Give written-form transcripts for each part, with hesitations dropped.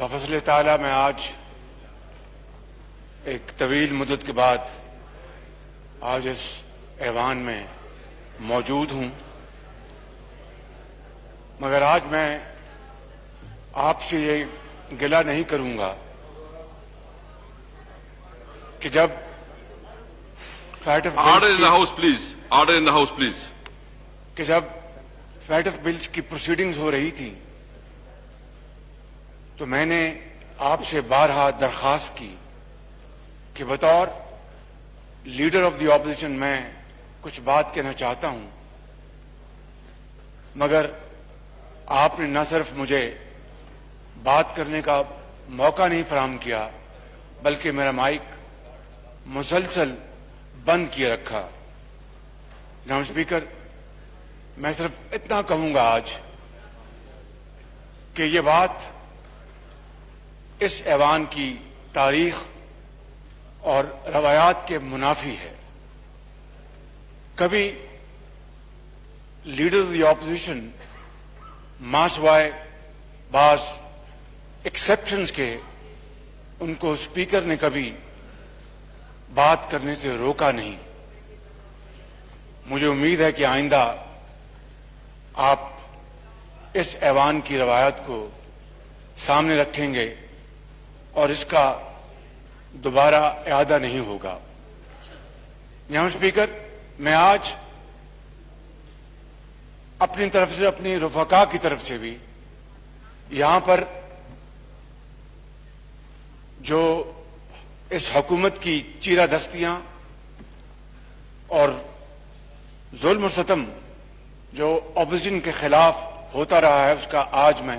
بفضل تعالیٰ میں آج ایک طویل مدت کے بعد آج اس ایوان میں موجود ہوں، مگر آج میں آپ سے یہ گلہ نہیں کروں گا کہ جب fate of Order in the house, please. Order in the house, please. کہ جب فیٹ آف بلز کی پروسیڈنگز ہو رہی تھی تو میں نے آپ سے بارہا درخواست کی کہ بطور لیڈر آف دی اپوزیشن میں کچھ بات کہنا چاہتا ہوں، مگر آپ نے نہ صرف مجھے بات کرنے کا موقع نہیں فراہم کیا بلکہ میرا مائک مسلسل بند کیے رکھا۔ جناب اسپیکر، میں صرف اتنا کہوں گا آج کہ یہ بات اس ایوان کی تاریخ اور روایات کے منافی ہے۔ کبھی لیڈر آف دی اپوزیشن ماں سوائے بعض ایکسیپشنز کے ان کو اسپیکر نے کبھی بات کرنے سے روکا نہیں۔ مجھے امید ہے کہ آئندہ آپ اس ایوان کی روایت کو سامنے رکھیں گے اور اس کا دوبارہ اعادہ نہیں ہوگا۔ جناب اسپیکر، میں آج اپنی طرف سے، اپنی رفقا کی طرف سے بھی یہاں پر جو اس حکومت کی چیرہ دستیاں اور ظلم و ستم جو اپوزیشن کے خلاف ہوتا رہا ہے اس کا آج میں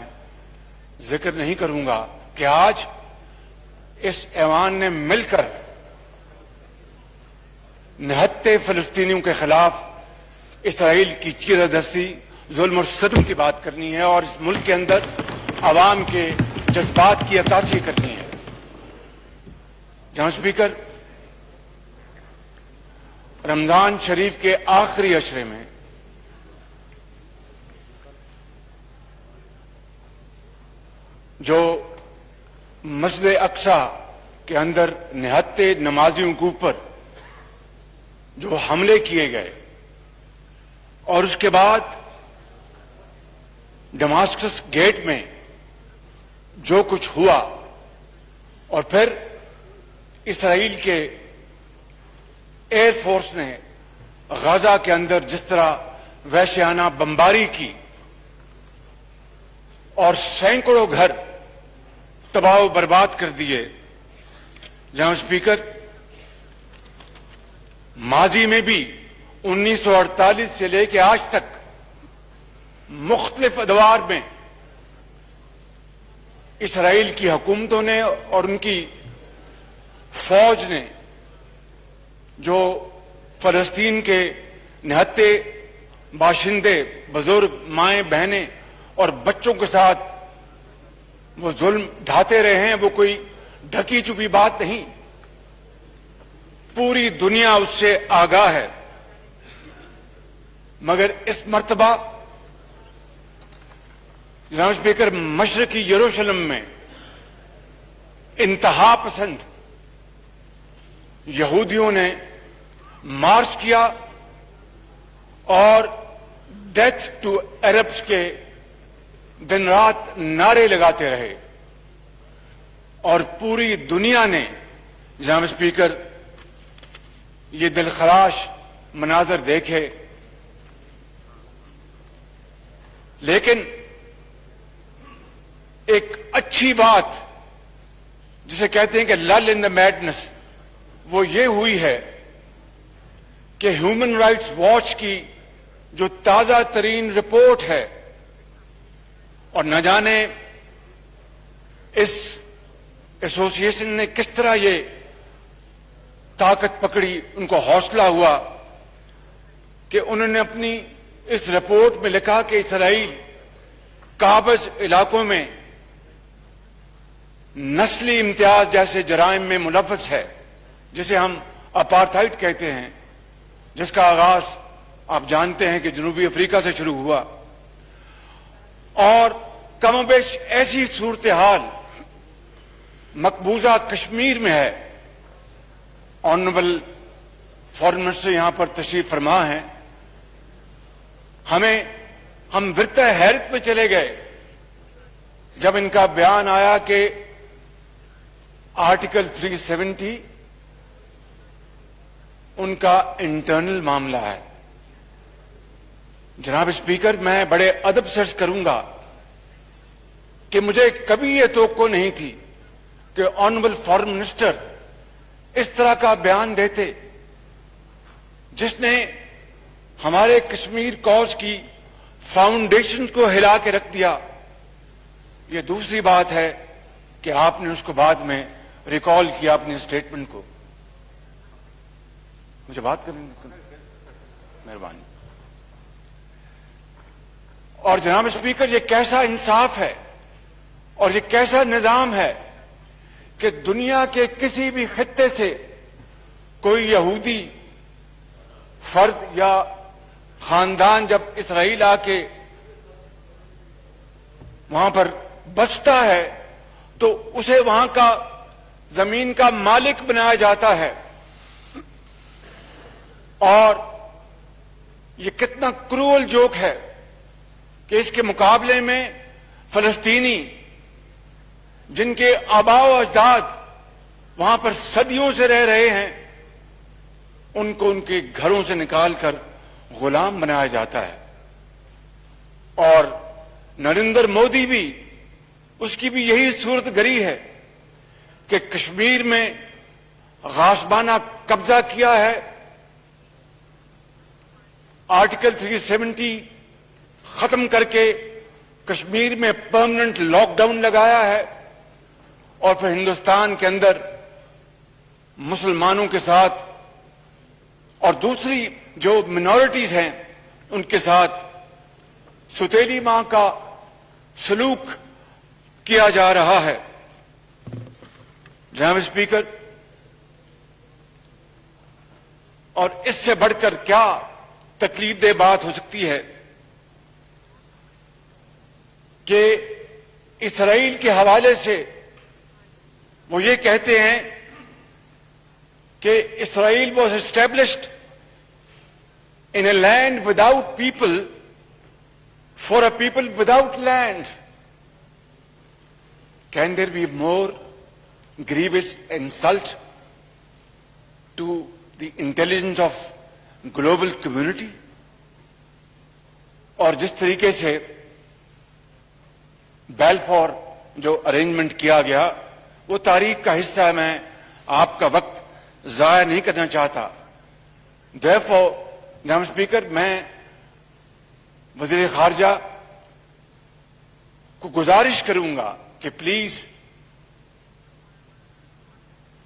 ذکر نہیں کروں گا کہ آج اس ایوان نے مل کر نہتے فلسطینیوں کے خلاف اسرائیل کی چیرہ دستی، ظلم اور ستم کی بات کرنی ہے اور اس ملک کے اندر عوام کے جذبات کی عکاسی کرنی ہے۔ جناب اسپیکر، رمضان شریف کے آخری عشرے میں جو مسجد اقصی کے اندر نہتے نمازیوں کے اوپر جو حملے کیے گئے اور اس کے بعد ڈماسکس گیٹ میں جو کچھ ہوا اور پھر اسرائیل کے ایئر فورس نے غزہ کے اندر جس طرح وحشیانہ بمباری کی اور سینکڑوں گھر تباہ و برباد کر دیے۔ جناب اسپیکر، ماضی میں بھی 1948 سے لے کے آج تک مختلف ادوار میں اسرائیل کی حکومتوں نے اور ان کی فوج نے جو فلسطین کے نہتے باشندے، بزرگ، مائیں، بہنیں اور بچوں کے ساتھ وہ ظلم ڈھاتے رہے ہیں، وہ کوئی ڈھکی چھپی بات نہیں، پوری دنیا اس سے آگاہ ہے۔ مگر اس مرتبہ جناب اسپیکر، مشرقی یروشلم میں انتہا پسند یہودیوں نے مارچ کیا اور ڈیتھ ٹو عربس کے دن رات نعرے لگاتے رہے اور پوری دنیا نے جناب اسپیکر یہ دلخراش مناظر دیکھے۔ لیکن ایک اچھی بات جسے کہتے ہیں کہ لل ان دا میڈنس، وہ یہ ہوئی ہے کہ ہیومن رائٹس واچ کی جو تازہ ترین رپورٹ ہے، اور نہ جانے اس ایسوسی ایشن نے کس طرح یہ طاقت پکڑی، ان کو حوصلہ ہوا کہ انہوں نے اپنی اس رپورٹ میں لکھا کہ اسرائیل قابض علاقوں میں نسلی امتیاز جیسے جرائم میں ملوث ہے، جسے ہم اپارتھائڈ کہتے ہیں، جس کا آغاز آپ جانتے ہیں کہ جنوبی افریقہ سے شروع ہوا، اور کم و بیش ایسی صورتحال مقبوضہ کشمیر میں ہے. آنریبل فارن منسٹر یہاں پر تشریف فرما ہیں. ہم ورطہ حیرت میں چلے گئے جب ان کا بیان آیا کہ آرٹیکل 370 ان کا انٹرنل معاملہ ہے. جناب اسپیکر، میں بڑے ادب سے عرض کروں گا کہ مجھے کبھی یہ توقع نہیں تھی کہ آنریبل فارن منسٹر اس طرح کا بیان دیتے جس نے ہمارے کشمیر کاز کی فاؤنڈیشن کو ہلا کے رکھ دیا. یہ دوسری بات ہے کہ آپ نے اس کو بعد میں ریکال کیا اپنی اسٹیٹمنٹ کو. مجھے بات کریں مہربانی. اور جناب اسپیکر، یہ کیسا انصاف ہے اور یہ کیسا نظام ہے کہ دنیا کے کسی بھی خطے سے کوئی یہودی فرد یا خاندان جب اسرائیل آ کے وہاں پر بستا ہے تو اسے وہاں کا زمین کا مالک بنایا جاتا ہے. اور یہ کتنا کروئل جوک ہے کہ اس کے مقابلے میں فلسطینی جن کے آباء و اجداد وہاں پر صدیوں سے رہ رہے ہیں ان کو ان کے گھروں سے نکال کر غلام بنایا جاتا ہے. اور نریندر مودی بھی، اس کی بھی یہی صورت گری ہے کہ کشمیر میں غاصبانہ قبضہ کیا ہے، آرٹیکل 370 ختم کر کے کشمیر میں پرماننٹ لاک ڈاؤن لگایا ہے، اور پھر ہندوستان کے اندر مسلمانوں کے ساتھ اور دوسری جو منورٹیز ہیں ان کے ساتھ ستیلی ماں کا سلوک کیا جا رہا ہے. جناب اسپیکر، اور اس سے بڑھ کر کیا تکلیف دہ بات ہو سکتی ہے کہ اسرائیل کے حوالے سے وہ یہ کہتے ہیں کہ Israel was established in a land without people for a people without land. Can there be more grievous insult to the intelligence of global community? اور جس طریقے سے بیلفور جو ارینجمنٹ کیا گیا وہ تاریخ کا حصہ ہے. میں آپ کا وقت ضائع نہیں کرنا چاہتا. Therefore, جناب اسپیکر، میں وزیر خارجہ کو گزارش کروں گا کہ please,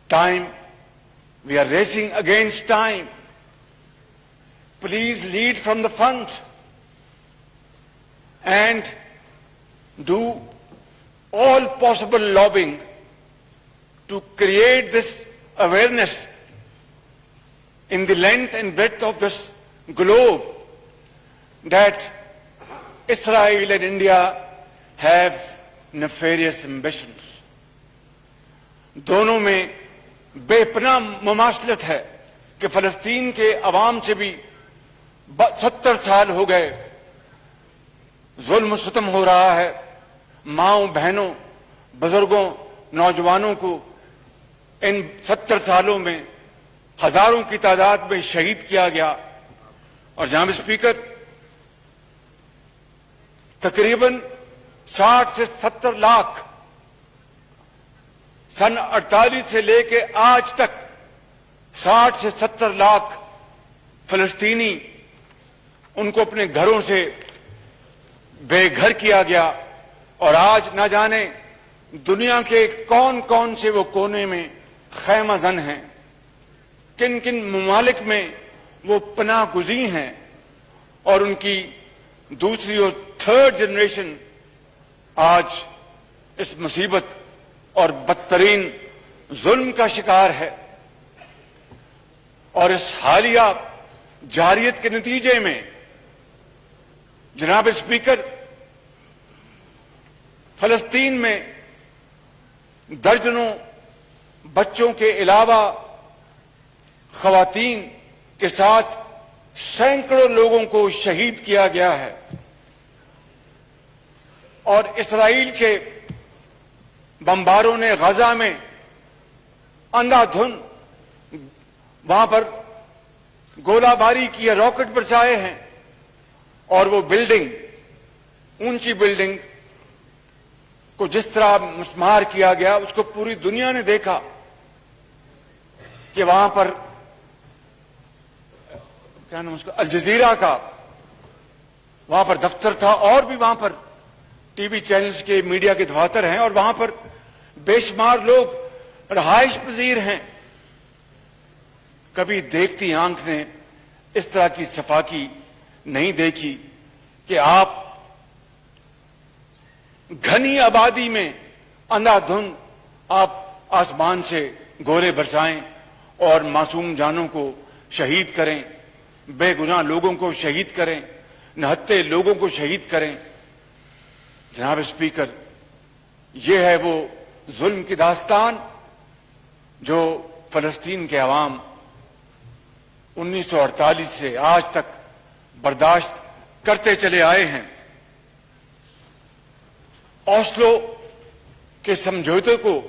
time, we are racing against time, please lead from the front and do all possible lobbying to create this awareness in the length and breadth of this globe that Israel and India have nefarious ambitions. دونوں میں بے پناہ مماثلت ہے کہ فلسطین کے عوام سے بھی 70 سال ہو گئے ظلم و ستم ہو رہا ہے. ماؤں، بہنوں، بزرگوں، نوجوانوں کو ان 70 سالوں میں ہزاروں کی تعداد میں شہید کیا گیا. اور جناب اسپیکر، تقریباً 60 سے 70 لاکھ سن 48 سے لے کے آج تک 60 سے 70 لاکھ فلسطینی ان کو اپنے گھروں سے بے گھر کیا گیا. اور آج نہ جانے دنیا کے کون کون سے وہ کونے میں خیمہ زن ہیں، کن کن ممالک میں وہ پناہ گزین ہیں، اور ان کی دوسری اور تھرڈ جنریشن آج اس مصیبت اور بدترین ظلم کا شکار ہے. اور اس حالیہ جارحیت کے نتیجے میں جناب اسپیکر، فلسطین میں درجنوں بچوں کے علاوہ خواتین کے ساتھ سینکڑوں لوگوں کو شہید کیا گیا ہے، اور اسرائیل کے بمباروں نے غزہ میں اندھا دھند وہاں پر گولہ باری کی ہے، راکٹ برسائے ہیں، اور وہ بلڈنگ، اونچی بلڈنگ کو جس طرح مسمار کیا گیا اس کو پوری دنیا نے دیکھا کہ وہاں پر کیا نام اس کا، الجزیرہ کا وہاں پر دفتر تھا، اور بھی وہاں پر ٹی وی چینلز کے میڈیا کے دفاتر ہیں، اور وہاں پر بے شمار لوگ رہائش پذیر ہیں۔ کبھی دیکھتی آنکھ نے اس طرح کی صفاقی نہیں دیکھی کہ آپ گھنی آبادی میں اندھا دھند آپ آسمان سے گولے برسائیں اور معصوم جانوں کو شہید کریں، بے گناہ لوگوں کو شہید کریں، نہتے لوگوں کو شہید کریں۔ جناب اسپیکر، یہ ہے وہ ظلم کی داستان جو فلسطین کے عوام 1948 سے آج تک برداشت کرتے چلے آئے ہیں۔ اوسلو کے سمجھوتے کو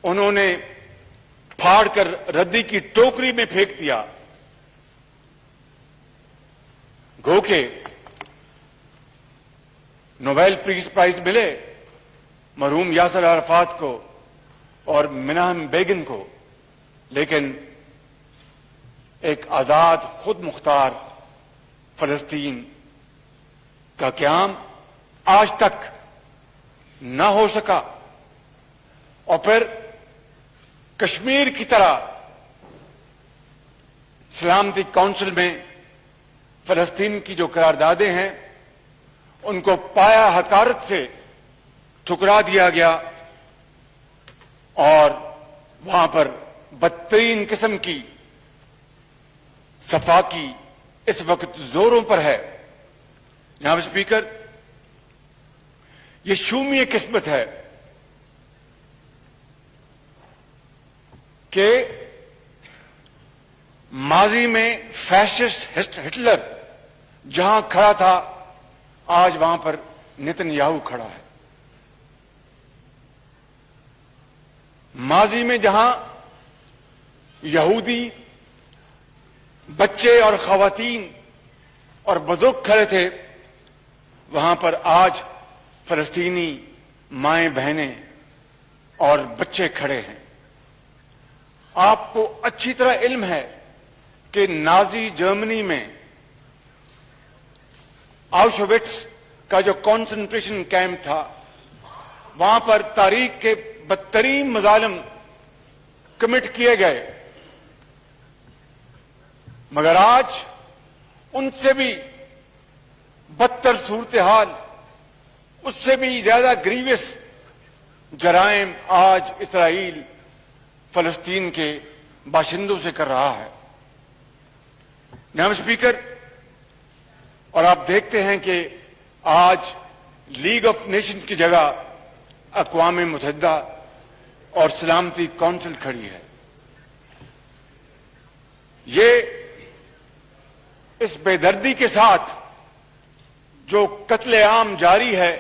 انہوں نے پھاڑ کر ردی کی ٹوکری میں پھینک دیا، گو کہ نوبیل پیس پرائز ملے مرحوم یاسر عرفات کو اور مناہم بیگن کو، لیکن ایک آزاد خود مختار فلسطین کا قیام آج تک نہ ہو سکا، اور پھر کشمیر کی طرح سلامتی کونسل میں فلسطین کی جو قراردادیں ہیں ان کو پایا حقارت سے ٹھکرا دیا گیا، اور وہاں پر بدترین قسم کی صفاقی اس وقت زوروں پر ہے۔ جناب اسپیکر، یہ شومی قسمت ہے کہ ماضی میں فیشسٹ ہٹلر جہاں کھڑا تھا آج وہاں پر نتن یاہو کھڑا ہے۔ ماضی میں جہاں یہودی بچے اور خواتین اور بزرگ کھڑے تھے وہاں پر آج فلسطینی مائیں بہنیں اور بچے کھڑے ہیں۔ آپ کو اچھی طرح علم ہے کہ نازی جرمنی میں آؤشوِٹس کا جو کنسنٹریشن کیمپ تھا وہاں پر تاریخ کے بدترین مظالم کمٹ کیے گئے، مگر آج ان سے بھی بدتر صورتحال، اس سے بھی زیادہ گریوس جرائم آج اسرائیل فلسطین کے باشندوں سے کر رہا ہے۔ جناب اسپیکر، اور آپ دیکھتے ہیں کہ آج لیگ آف نیشن کی جگہ اقوام متحدہ اور سلامتی کونسل کھڑی ہے۔ یہ اس بے دردی کے ساتھ جو قتل عام جاری ہے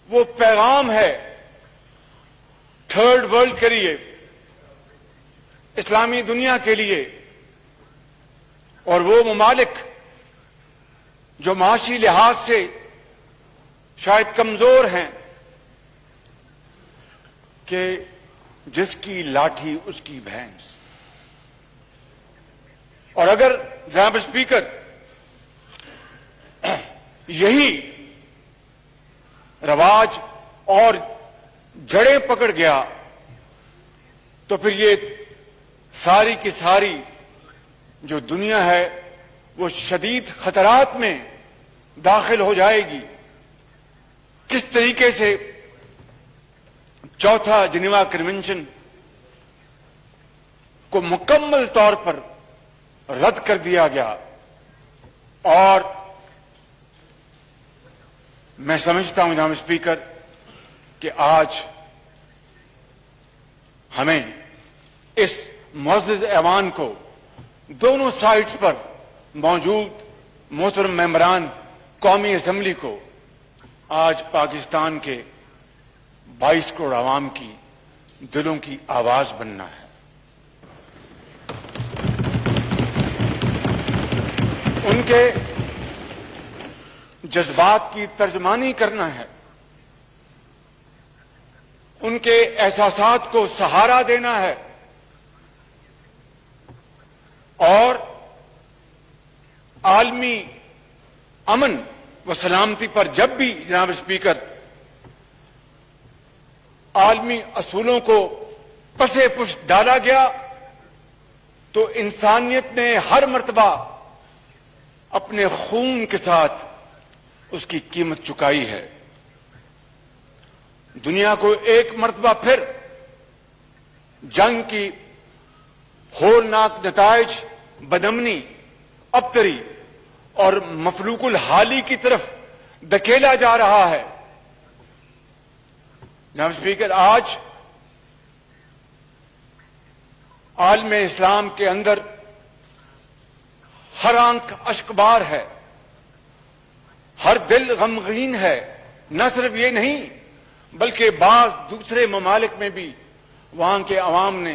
وہ پیغام ہے تھرڈ ورلڈ کے لیے، اسلامی دنیا کے لیے، اور وہ ممالک جو معاشی لحاظ سے شاید کمزور ہیں کہ جس کی لاٹھی اس کی بھینس۔ اور اگر جناب اسپیکر یہی رواج اور جڑیں پکڑ گیا تو پھر یہ ساری کی ساری جو دنیا ہے وہ شدید خطرات میں داخل ہو جائے گی۔ کس طریقے سے چوتھا جنیوا کنونشن کو مکمل طور پر رد کر دیا گیا، اور میں سمجھتا ہوں جناب اسپیکر کہ آج ہمیں اس معزز ایوان کو دونوں سائٹس پر موجود محترم ممبران قومی اسمبلی کو آج پاکستان کے 22 کروڑ عوام کی دلوں کی آواز بننا ہے. ان کے جذبات کی ترجمانی کرنا ہے, ان کے احساسات کو سہارا دینا ہے, اور عالمی امن و سلامتی پر جب بھی جناب اسپیکر عالمی اصولوں کو پسے پشت ڈالا گیا تو انسانیت نے ہر مرتبہ اپنے خون کے ساتھ اس کی قیمت چکائی ہے. دنیا کو ایک مرتبہ پھر جنگ کی ہولناک نتائج, بدامنی, ابتری اور مفلوق الحالی کی طرف دھکیلا جا رہا ہے. جناب اسپیکر, آج عالم اسلام کے اندر ہر آنکھ اشکبار ہے, ہر دل غمگین ہے. نہ صرف یہ نہیں بلکہ بعض دوسرے ممالک میں بھی وہاں کے عوام نے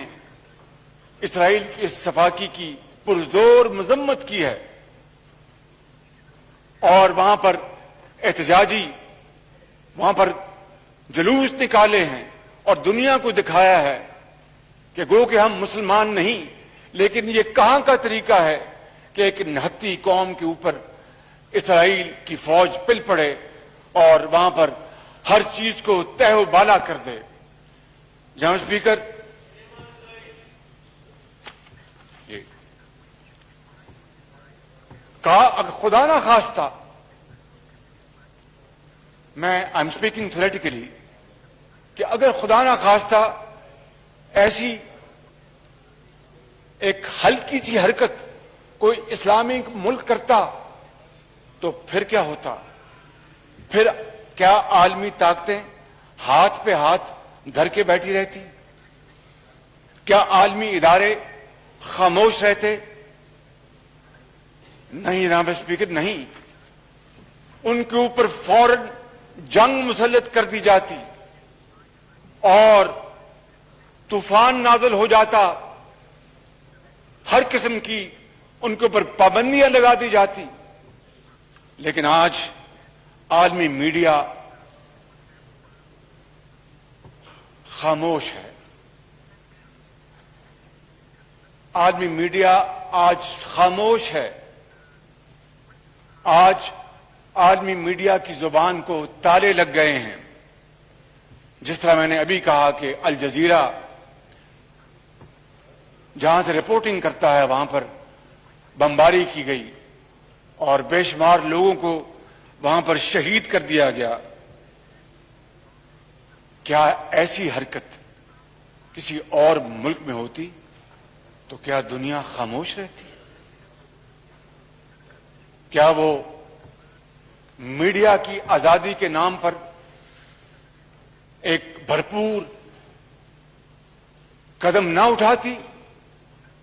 اسرائیل کی اس صفاقی کی پرزور مذمت کی ہے, اور وہاں پر احتجاجی وہاں پر جلوس نکالے ہیں اور دنیا کو دکھایا ہے کہ گو کہ ہم مسلمان نہیں, لیکن یہ کہاں کا طریقہ ہے کہ ایک نہتی قوم کے اوپر اسرائیل کی فوج پل پڑے اور وہاں پر ہر چیز کو تہ و بالا کر دے. جناب اسپیکر, کہا اگر خدا نہ خواستہ, میں آئی ایم اسپیکنگ تھیوریٹیکلی, کہ اگر خدا نہ خواستہ ایسی ایک ہلکی سی حرکت کوئی اسلامی ملک کرتا تو پھر کیا ہوتا؟ پھر کیا عالمی طاقتیں ہاتھ پہ ہاتھ دھر کے بیٹھی رہتی؟ کیا عالمی ادارے خاموش رہتے؟ نہیں جناب اسپیکر, نہیں. ان کے اوپر فوراً جنگ مسلط کر دی جاتی اور طوفان نازل ہو جاتا, ہر قسم کی ان کے اوپر پابندیاں لگا دی جاتی. لیکن آج عالمی میڈیا خاموش ہے. عالمی میڈیا آج خاموش ہے. آج عالمی میڈیا کی زبان کو تالے لگ گئے ہیں. جس طرح میں نے ابھی کہا کہ الجزیرہ جہاں سے رپورٹنگ کرتا ہے وہاں پر بمباری کی گئی اور بے شمار لوگوں کو وہاں پر شہید کر دیا گیا. کیا ایسی حرکت کسی اور ملک میں ہوتی تو کیا دنیا خاموش رہتی؟ کیا وہ میڈیا کی آزادی کے نام پر ایک بھرپور قدم نہ اٹھاتی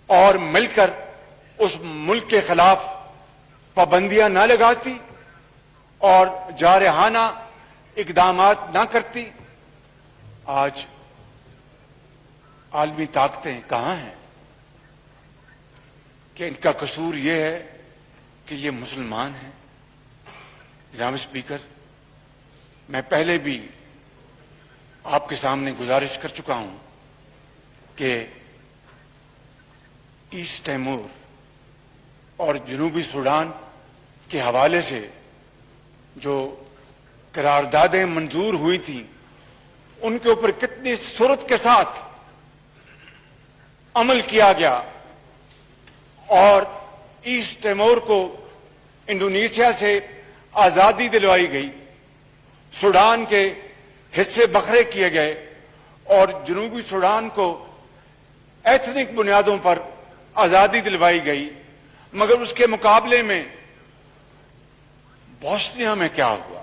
اور مل کر اس ملک کے خلاف پابندیاں نہ لگاتی اور جارحانہ اقدامات نہ کرتی؟ آج عالمی طاقتیں کہاں ہیں کہ ان کا قصور یہ ہے کہ یہ مسلمان ہیں؟ جناب اسپیکر, میں پہلے بھی آپ کے سامنے گزارش کر چکا ہوں کہ ایسٹ تیمور اور جنوبی سوڈان کے حوالے سے جو قراردادیں منظور ہوئی تھیں ان کے اوپر کتنی سرعت کے ساتھ عمل کیا گیا اور ایسٹ تیمور کو انڈونیشیا سے آزادی دلوائی گئی, سوڈان کے حصے بکھرے کیے گئے اور جنوبی سوڈان کو ایتھنک بنیادوں پر آزادی دلوائی گئی. مگر اس کے مقابلے میں بوسنیا میں کیا ہوا؟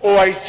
OIC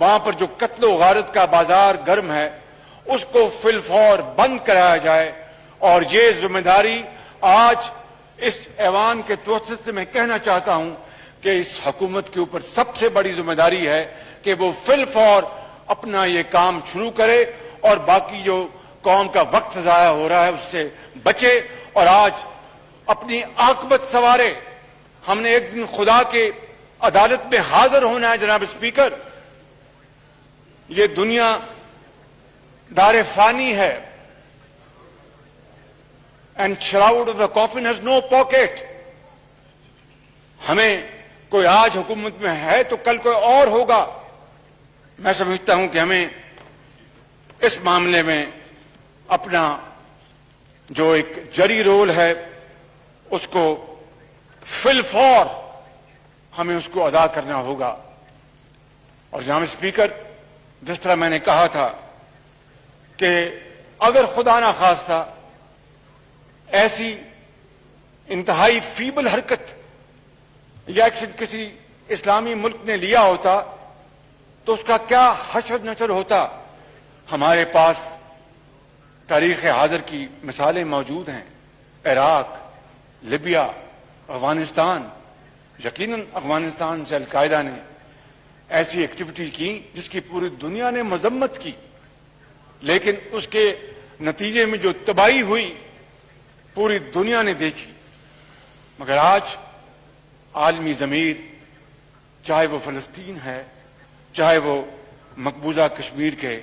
وہاں پر جو قتل و غارت کا بازار گرم ہے اس کو فی الفور بند کرایا جائے. اور یہ ذمہ داری آج اس ایوان کے توسط سے میں کہنا چاہتا ہوں کہ اس حکومت کے اوپر سب سے بڑی ذمہ داری ہے کہ وہ فی الفور اپنا یہ کام شروع کرے اور باقی جو قوم کا وقت ضائع ہو رہا ہے اس سے بچے اور آج اپنی عاقبت سنوارے. ہم نے ایک دن خدا کے عدالت میں حاضر ہونا ہے جناب اسپیکر. یہ دنیا دار فانی ہے. And shroud of the coffin has no pocket. ہمیں کوئی آج حکومت میں ہے تو کل کوئی اور ہوگا. میں سمجھتا ہوں کہ ہمیں اس معاملے میں اپنا جو ایک جری رول ہے اس کو فی الفور ہمیں اس کو ادا کرنا ہوگا. اور جناب اسپیکر, جس طرح میں نے کہا تھا کہ اگر خدا نہ خواستہ ایسی انتہائی فیبل حرکت یا ایکشن کسی اسلامی ملک نے لیا ہوتا تو اس کا کیا حشر نشر ہوتا. ہمارے پاس تاریخ حاضر کی مثالیں موجود ہیں. عراق, لیبیا, افغانستان. یقیناً افغانستان سے القاعدہ نے ایسی ایکٹیویٹی کی جس کی پوری دنیا نے مذمت کی, لیکن اس کے نتیجے میں جو تباہی ہوئی پوری دنیا نے دیکھی. مگر آج عالمی ضمیر, چاہے وہ فلسطین ہے, چاہے وہ مقبوضہ کشمیر کے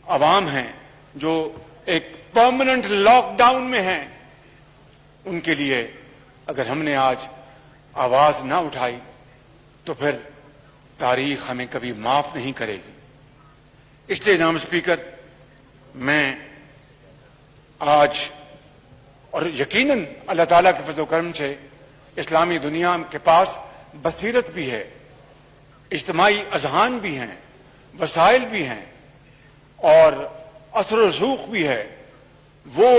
عوام ہیں جو ایک پرماننٹ لاک ڈاؤن میں ہیں, ان کے لیے اگر ہم نے آج آواز نہ اٹھائی تو پھر تاریخ ہمیں کبھی معاف نہیں کرے گی. اس لیے جناب اسپیکر, میں آج اور یقیناً اللہ تعالیٰ کے فضل و کرم سے اسلامی دنیا کے پاس بصیرت بھی ہے, اجتماعی اذہان بھی ہیں, وسائل بھی ہیں اور اثر و رسوخ بھی ہے. وہ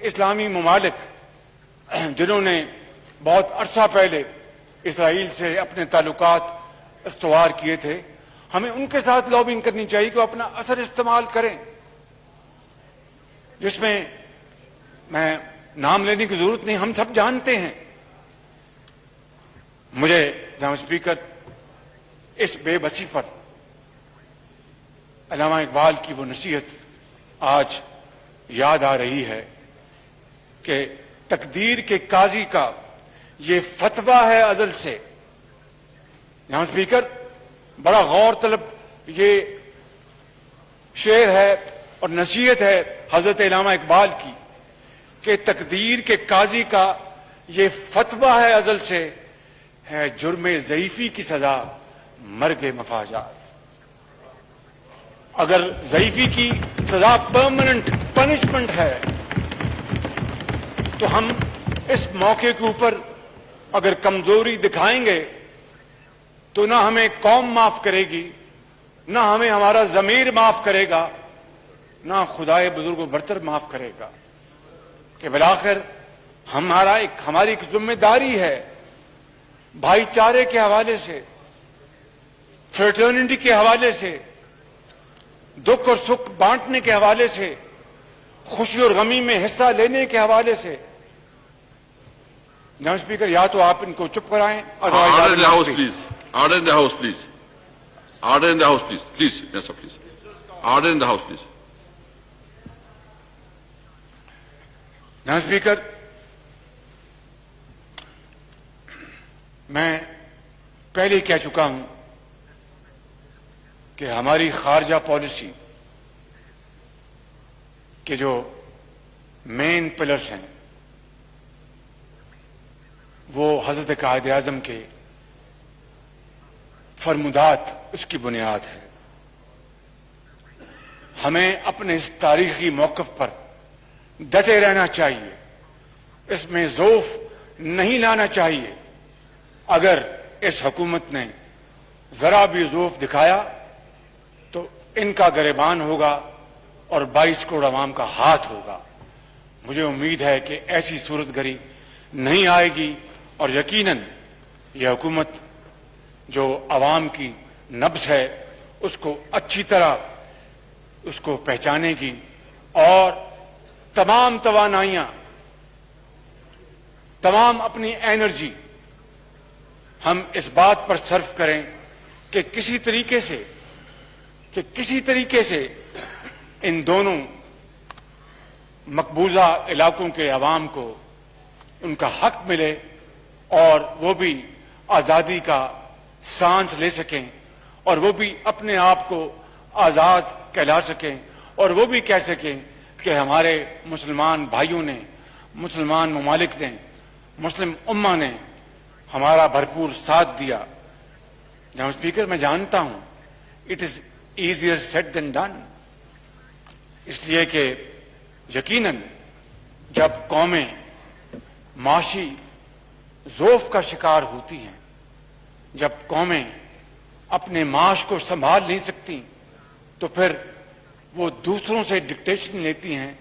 اسلامی ممالک جنہوں نے بہت عرصہ پہلے اسرائیل سے اپنے تعلقات استوار کیے تھے, ہمیں ان کے ساتھ لابنگ کرنی چاہیے کہ وہ اپنا اثر استعمال کریں, جس میں میں نام لینے کی ضرورت نہیں, ہم سب جانتے ہیں. مجھے جناب اسپیکر اس بے بسی پر علامہ اقبال کی وہ نصیحت آج یاد آ رہی ہے کہ تقدیر کے قاضی کا یہ فتویٰ ہے ازل سے. جناب اسپیکر, بڑا غور طلب یہ شعر ہے اور نصیحت ہے حضرت علامہ اقبال کی کہ تقدیر کے قاضی کا یہ فتویٰ ہے ازل سے, ہے جرم ضعیفی کی سزا مرگ مفاجات. اگر ضعیفی کی سزا پرماننٹ پنشمنٹ ہے تو ہم اس موقع کے اوپر اگر کمزوری دکھائیں گے تو نہ ہمیں قوم معاف کرے گی, نہ ہمیں ہمارا ضمیر معاف کرے گا, نہ خدائے بزرگ و برتر معاف کرے گا. کہ بالآخر ہماری ایک ذمہ داری ہے بھائی چارے کے حوالے سے, فریٹرنٹی کے حوالے سے, دکھ اور سکھ بانٹنے کے حوالے سے, خوشی اور غمی میں حصہ لینے کے حوالے سے. جناب اسپیکر, یا تو آپ ان کو چپ کرائیں. Order in the House, please. Order in the House, please. Order in the House, please. Please, yes, sir, please. Order in the House, please. جناب اسپیکر, میں پہلے کہہ چکا ہوں کہ ہماری خارجہ پالیسی کے جو مین پلرز ہیں وہ حضرت قائد اعظم کے فرمودات اس کی بنیاد ہے. ہمیں اپنے اس تاریخی موقف پر ڈٹے رہنا چاہیے, اس میں ضعف نہیں لانا چاہیے. اگر اس حکومت نے ذرا بھی ضعف دکھایا تو ان کا گریبان ہوگا اور 22 کروڑ عوام کا ہاتھ ہوگا. مجھے امید ہے کہ ایسی صورت گری نہیں آئے گی اور یقیناً یہ حکومت جو عوام کی نبض ہے اس کو اچھی طرح اس کو پہچانے گی اور تمام توانائیاں، تمام اپنی انرجی ہم اس بات پر صرف کریں کہ کسی طریقے سے ان دونوں مقبوضہ علاقوں کے عوام کو ان کا حق ملے اور وہ بھی آزادی کا سانس لے سکیں اور وہ بھی اپنے آپ کو آزاد کہلا سکیں اور وہ بھی کہہ سکیں کہ ہمارے مسلمان بھائیوں نے، مسلمان ممالک نے، مسلم امہ نے ہمارا بھرپور ساتھ دیا۔ جناب اسپیکر، میں جانتا ہوں it is easier said than done, اس لیے کہ یقیناً جب قومیں معاشی ضعف کا شکار ہوتی ہیں، جب قومیں اپنے معاش کو سنبھال نہیں سکتی تو پھر وہ دوسروں سے ڈکٹیشن لیتی ہیں،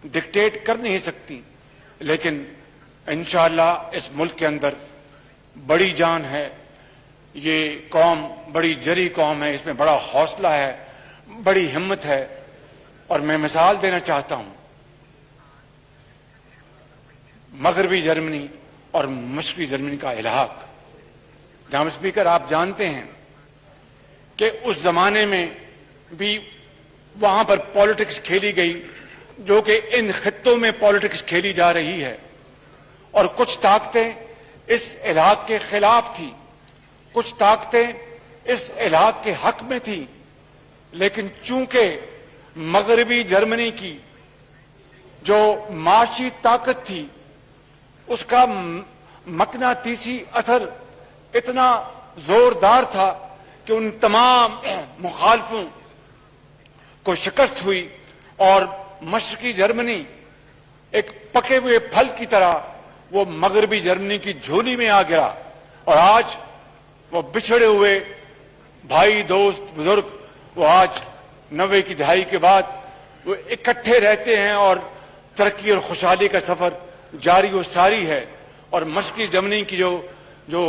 ڈکٹیٹ کر نہیں سکتی، لیکن انشاءاللہ اس ملک کے اندر بڑی جان ہے، یہ قوم بڑی جری قوم ہے، اس میں بڑا حوصلہ ہے، بڑی ہمت ہے۔ اور میں مثال دینا چاہتا ہوں، مغربی جرمنی اور مشرقی جرمنی کا الحاق۔ جناب اسپیکر، آپ جانتے ہیں کہ اس زمانے میں بھی وہاں پر پالیٹکس کھیلی گئی جو کہ ان خطوں میں پالیٹکس کھیلی جا رہی ہے، اور کچھ طاقتیں اس الحاق کے خلاف تھی، کچھ طاقتیں اس الحاق کے حق میں تھی، لیکن چونکہ مغربی جرمنی کی جو معاشی طاقت تھی اس کا مقناطیسی اثر اتنا زوردار تھا کہ ان تمام مخالفوں کو شکست ہوئی اور مشرقی جرمنی ایک پکے ہوئے پھل کی طرح وہ مغربی جرمنی کی جھولی میں آ گیا، اور آج وہ بچھڑے ہوئے بھائی، دوست، بزرگ، وہ آج 90 کی دہائی کے بعد وہ اکٹھے رہتے ہیں اور ترقی اور خوشحالی کا سفر جاری و ساری ہے۔ اور مشرقی جرمنی کی جو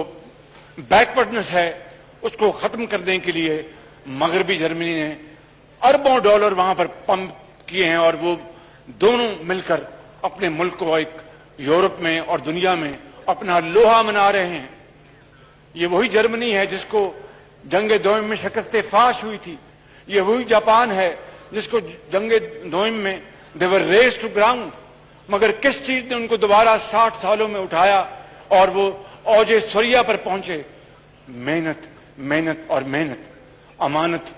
بیکورڈنس ہے اس کو ختم کرنے کے لیے مغربی جرمنی نے اربوں ڈالر وہاں پر پمپ کیے ہیں، اور وہ دونوں مل کر اپنے ملک کو ایک یورپ میں اور دنیا میں اپنا لوہا منا رہے ہیں۔ یہ وہی جرمنی ہے جس کو جنگ دوئم میں شکست فاش ہوئی تھی، یہ وہی جاپان ہے جس کو جنگ دوئم میں they were raised to ground، مگر کس چیز نے ان کو دوبارہ 60 سالوں میں اٹھایا اور وہ اوج ثریا پر پہنچے؟ محنت، محنت اور محنت، امانت،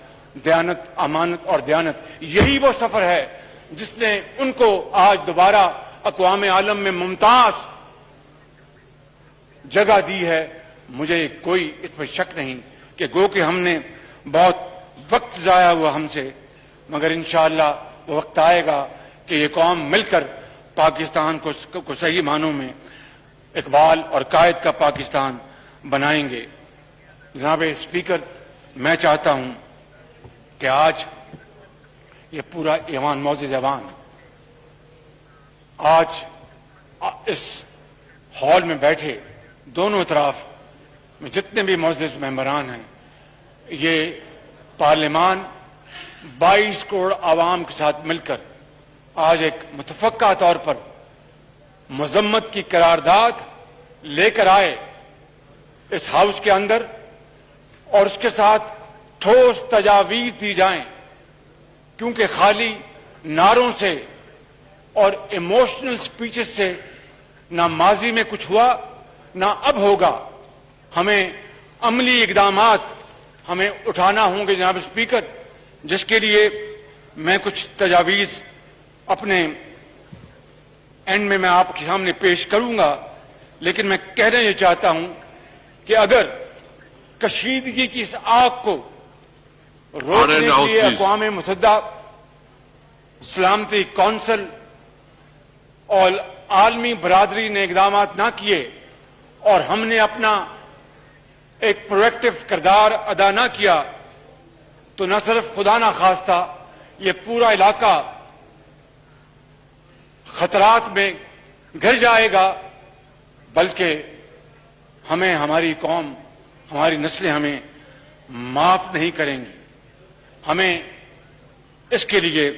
دیانت، امانت اور دیانت۔ یہی وہ سفر ہے جس نے ان کو آج دوبارہ اقوام عالم میں ممتاز جگہ دی ہے۔ مجھے کوئی اس پر شک نہیں کہ گو کہ ہم نے بہت وقت ضائع ہوا ہم سے، مگر انشاءاللہ وہ وقت آئے گا کہ یہ قوم مل کر پاکستان کو صحیح معنوں میں اقبال اور قائد کا پاکستان بنائیں گے۔ جناب اسپیکر، میں چاہتا ہوں کہ آج یہ پورا ایوان، معزز ایوان، آج اس ہال میں بیٹھے دونوں اطراف میں جتنے بھی معزز ممبران ہیں، یہ پارلیمان 22 کروڑ عوام کے ساتھ مل کر آج ایک متفقہ طور پر مذمت کی قرارداد لے کر آئے اس ہاؤس کے اندر، اور اس کے ساتھ ٹھوس تجاویز دی جائیں، کیونکہ خالی نعروں سے اور ایموشنل سپیچز سے نہ ماضی میں کچھ ہوا نہ اب ہوگا۔ ہمیں عملی اقدامات ہمیں اٹھانا ہوں گے جناب اسپیکر، جس کے لیے میں کچھ تجاویز اپنے اینڈ میں آپ کے سامنے پیش کروں گا، لیکن میں کہنا یہ چاہتا ہوں کہ اگر کشیدگی کی اس آگ کو روکنے کے لیے اقوام متحدہ، سلامتی کونسل اور عالمی برادری نے اقدامات نہ کیے اور ہم نے اپنا ایک پرویکٹیو کردار ادا نہ کیا، تو نہ صرف خدا نہ خواستہ یہ پورا علاقہ خطرات میں گر جائے گا، بلکہ ہمیں، ہماری قوم، ہماری نسلیں ہمیں معاف نہیں کریں گی۔ ہمیں اس کے لیے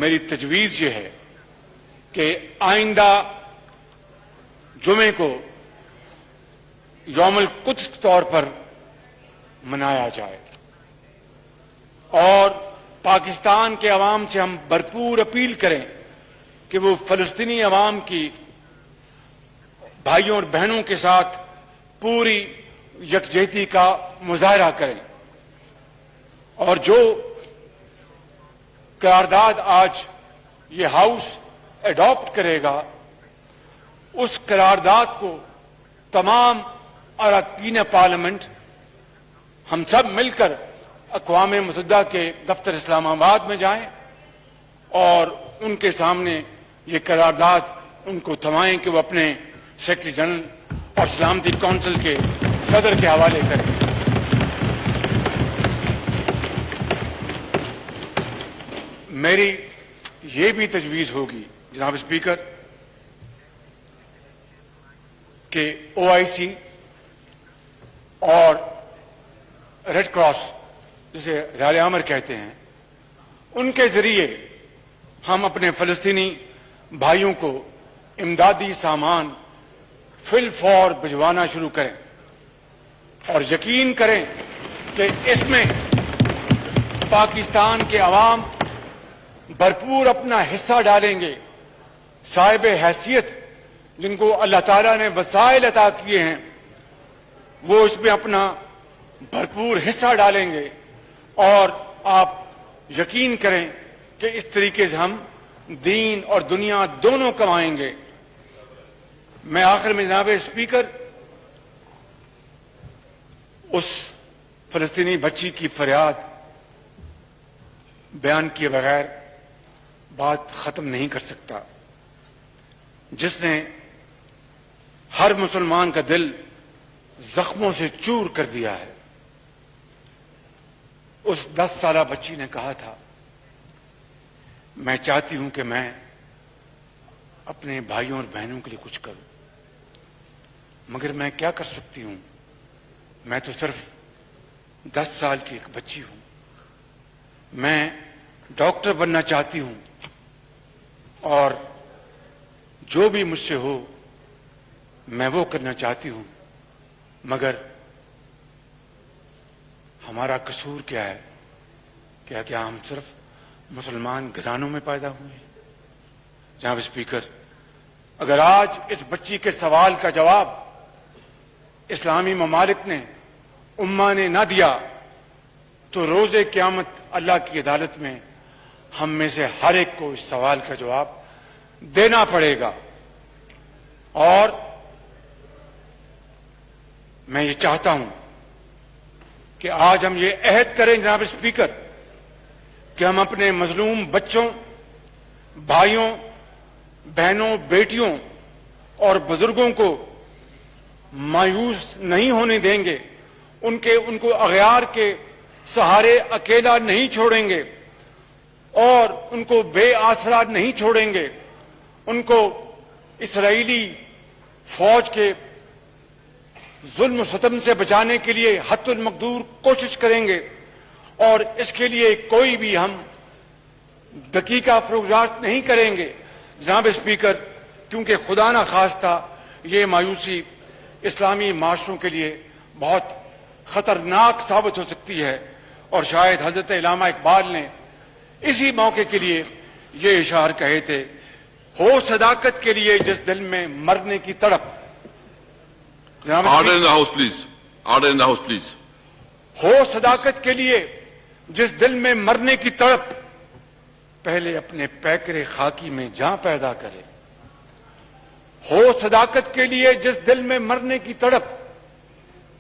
میری تجویز یہ ہے کہ آئندہ جمعے کو یوم القدس کے طور پر منایا جائے، اور پاکستان کے عوام سے ہم بھرپور اپیل کریں کہ وہ فلسطینی عوام کی بھائیوں اور بہنوں کے ساتھ پوری یکجہتی کا مظاہرہ کریں، اور جو قرارداد آج یہ ہاؤس ایڈاپٹ کرے گا اس قرارداد کو تمام اراکین پارلیمنٹ ہم سب مل کر اقوام متحدہ کے دفتر اسلام آباد میں جائیں اور ان کے سامنے یہ قرارداد ان کو تھمائیں کہ وہ اپنے سیکرٹری جنرل اور سلامتی کونسل کے صدر کے حوالے کریں۔ میری یہ بھی تجویز ہوگی جناب اسپیکر کہ OIC اور ریڈ کراس جسے رال عمر کہتے ہیں ان کے ذریعے ہم اپنے فلسطینی بھائیوں کو امدادی سامان فل فور بھجوانا شروع کریں، اور یقین کریں کہ اس میں پاکستان کے عوام بھرپور اپنا حصہ ڈالیں گے۔ صاحب حیثیت جن کو اللہ تعالیٰ نے وسائل عطا کیے ہیں وہ اس میں اپنا بھرپور حصہ ڈالیں گے، اور آپ یقین کریں کہ اس طریقے سے ہم دین اور دنیا دونوں کمائیں گے۔ میں آخر میں جناب اسپیکر اس فلسطینی بچی کی فریاد بیان کیے بغیر بات ختم نہیں کر سکتا، جس نے ہر مسلمان کا دل زخموں سے چور کر دیا ہے۔ اس 10 سالہ بچی نے کہا تھا میں چاہتی ہوں کہ میں اپنے بھائیوں اور بہنوں کے لیے کچھ کروں، مگر میں کیا کر سکتی ہوں، میں تو صرف 10 سال کی ایک بچی ہوں، میں ڈاکٹر بننا چاہتی ہوں اور جو بھی مجھ سے ہو میں وہ کرنا چاہتی ہوں، مگر ہمارا قصور کیا ہے؟ کیا ہم صرف مسلمان گھرانوں میں پیدا ہوئے ہیں؟ جناب اسپیکر، اگر آج اس بچی کے سوال کا جواب اسلامی ممالک نے، امہ نے نہ دیا تو روز قیامت اللہ کی عدالت میں ہم میں سے ہر ایک کو اس سوال کا جواب دینا پڑے گا۔ اور میں یہ چاہتا ہوں کہ آج ہم یہ عہد کریں جناب اسپیکر کہ ہم اپنے مظلوم بچوں، بھائیوں، بہنوں، بیٹیوں اور بزرگوں کو مایوس نہیں ہونے دیں گے، ان کو اغیار کے سہارے اکیلا نہیں چھوڑیں گے اور ان کو بے آسرا نہیں چھوڑیں گے، ان کو اسرائیلی فوج کے ظلم و ستم سے بچانے کے لیے حتی المقدور کوشش کریں گے، اور اس کے لیے کوئی بھی ہم دقیقہ فروغ نہیں کریں گے جناب اسپیکر، کیونکہ خدا نہ خواستہ یہ مایوسی اسلامی معاشروں کے لیے بہت خطرناک ثابت ہو سکتی ہے۔ اور شاید حضرت علامہ اقبال نے اسی موقع کے لیے یہ اشعار کہے تھے، ہو صداقت کے لیے جس دل میں مرنے کی تڑپ۔ Order in the house, please. Order in the house, please. ہو صداقت کے لیے جس دل میں مرنے کی تڑپ، پہلے اپنے پیکرے خاکی میں جاں پیدا کرے۔ ہو صداقت کے لیے جس دل میں مرنے کی تڑپ،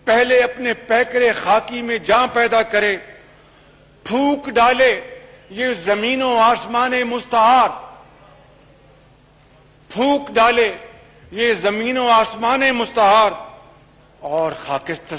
پہلے اپنے پیکرے خاکی میں جاں پیدا کرے۔ پھونک ڈالے یہ زمین و آسمان مستعار، پھونک ڈالے یہ زمین و آسمان مستعار، اور خاکستر